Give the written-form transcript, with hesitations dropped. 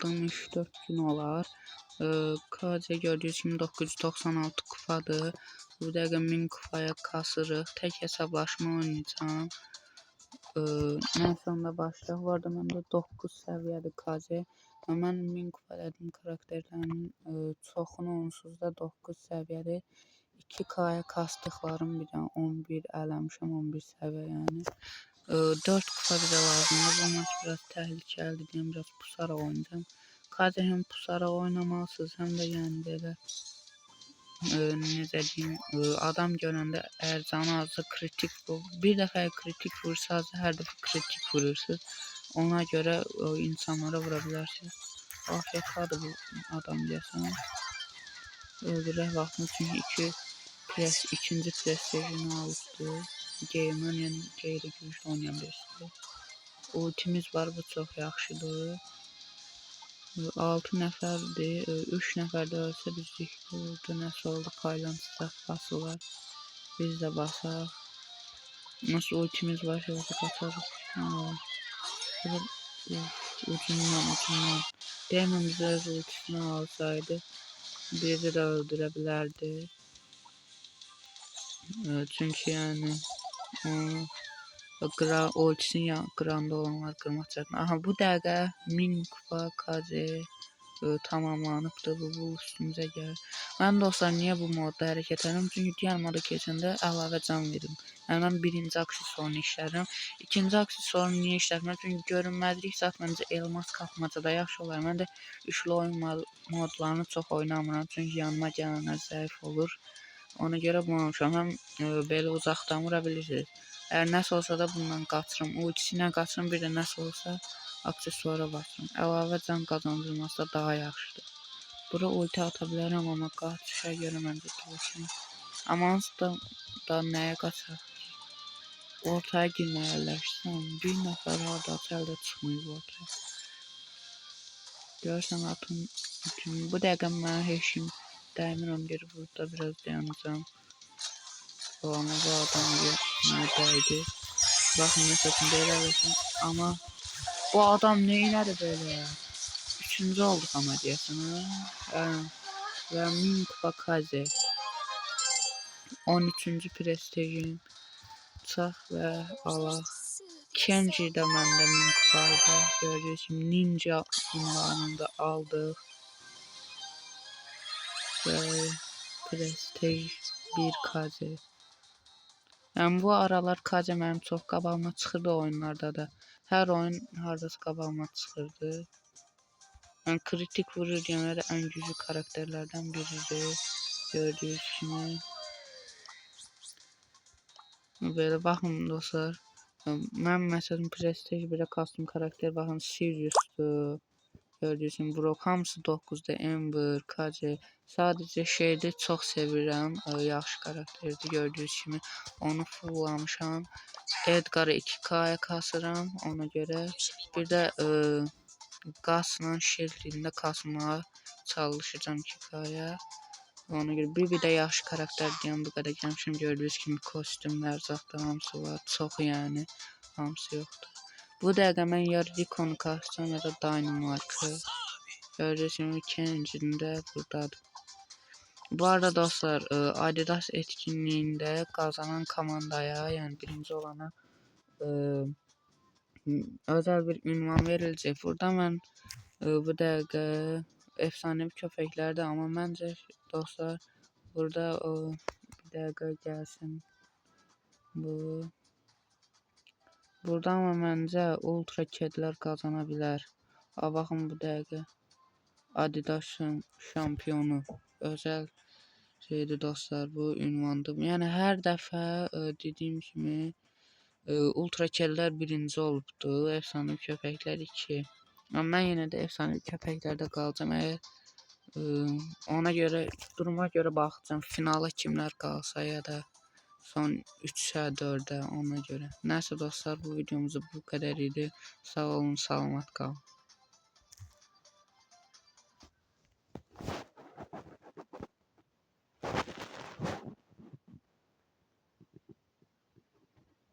aldığım 3-4 gün olar. KC gördüyünüz kimi 996 kupadır. Bu dəqiqə 1000 kupaya kasırıq. Tək hesablaşma oynayacağım. Mən sonunda başlayaq. Bu arada məndə 9 səviyyədir KC. Mən 1000 kupa elədim karakterlərin çoxunu onsuz da 9 səviyyədir. 2K'ya kastıqlarım bir dənə 11 eləmişəm 11 səviyyə yəni. 4 kupa bizə lazımdır. Bu maç biraz təhlükəlidir deyəm, biraz pusaraq oynayacağım. KC həm pusaraq oynamalısınız, həm də yəni belə necə deyim, adam görəndə əgər canı azsa kritik bir dəfə kritik vursanız hər dəfə kritik vurursunuz. Ona görə insanlara vura bilərsiniz. AFK'dır bu adam deyəsən. Öldürək vaxtını çünki ikinci prestijini aldı. Game'dan yəni qeyri güclü oynayan birisidir. Ultimiz var, bu çox yaxşıdır. 6 nəfərdir, 3 nəfər də ölsə bizlik oldu, nəsə oldu, paylansızaq basılar. Biz də basaq. Nasıl ultimiz var, şöyle kaçarıq. Ucundan. Demon bize öz ultisini alsaydı bizi de öldüre bilərdi. Çünkü yani ultisini ya qıranda olanlar qırmaq çətin. Aha bu dəqiqə 1000 kupa KC tamamlanıbdır, bu üstümüzə gəlir. Mən dostlar niyə bu modda hərəkət edirəm? Çünki diğer moda keçəndə əlavə can verim. Yəni mən birinci aksesuarını işlədirəm. İkinci aksesuarını niyə işlətmirəm? Çünki görünməzlik zat məncə elmas kapmacada yaxşı olar. Mən də üçlü oyun modlarını çox oynamıram. Çünki yanıma gələnlər zəif olur. Ona görə bunu almışam. Həm belə uzaqdan vura bilirsiniz. Əgər nəsə olsa da bundan qaçırım. Ultisindən qaçırım, bir də nəsə olsa aksesuara basırım. Əlavə can qazandırması da daha yaxşıdır. Bura ulti ata bilərəm, amma qaçışa görə məncə çalışım. Amanız da nəyə qaçaq? Ortaya girməyə əlləşsəm. Bir nəfər harda əldə çıxmayıb ortaya. Görürsən atın üçün. Bu dəqiqə mənə heç kim dəymirəm, geri burada biraz dayanacağım. Ama bu adam mənə dəydi. Baxın məsələn belə eləsəm. Amma bu adam neylədi belə? Üçüncü olduk ama deyəsən. Və 1000 kupa KC. 13-cü prestijim. Çax və alaq. Kenji də məndə 1000 kupaydı. Gördüyünüz kimi ninja ünvanını da aldıq. Və prestij 1 KC. Yəni bu aralar KC mənim çox qabağıma çıxırdı oyunlarda da. Hər oyun hardasa qabağıma çıxırdı. Yəni kritik vurur deyənlər ən güclü karakterlərdən biridir. Gördüyünüz kimi. Belə baxın dostlar. Mən məsələn prestij 1'ə kastım karakter baxın Sirius'dur. Gördüyünüz kimi Brock hamısı 9'da Ember, KC. Sadəcə şeydə çox sevirəm. Yaxşı karakterdir gördüyünüz kimi. Onu fullamışam. Edgar'ı 2K'ya kasıram ona görə. Bir də qasla şildində kasmağa çalışacağım 2K'ya. Ona görə bir də yaxşı karakter deyəm bu qədər gəlmişim. Gördüyünüz kimi kostümlər zaten hamısı var. Çox yəni hamısı yoxdur. Bu dəqiqə mən ya Rikon'u kasacağım ya da Dynamite'ı. Gördüyünüz kimi Kenji'nin də buradadır. Bu arada dostlar Adidas etkinliğinde kazanan komandaya yani birinci olana özel bir ünvan verilecek. Burada ben bu dəqiqə efsanevi köpəklərdir ama məncə dostlar burada bir dəqiqə gəlsin bu. Burada ama məncə ultra kedlər qazana bilər. Baxın bu dəqiqə Adidas'ın şampiyonu özel şeydi dostlar, bu ünvandım. Yəni hər dəfə dediyim kimi ultra kedlər birinci olubdu, efsanevi köpəklər 2. Amma mən yenə də efsanevi köpəklərdə qalacağım. Ona görə duruma görə baxacağım finala kimlər qalsa ya da son 3'ə 4'ə ona görə. Nəsə dostlar bu videomuz bu qədər idi. Sağ olun, salamat qalın.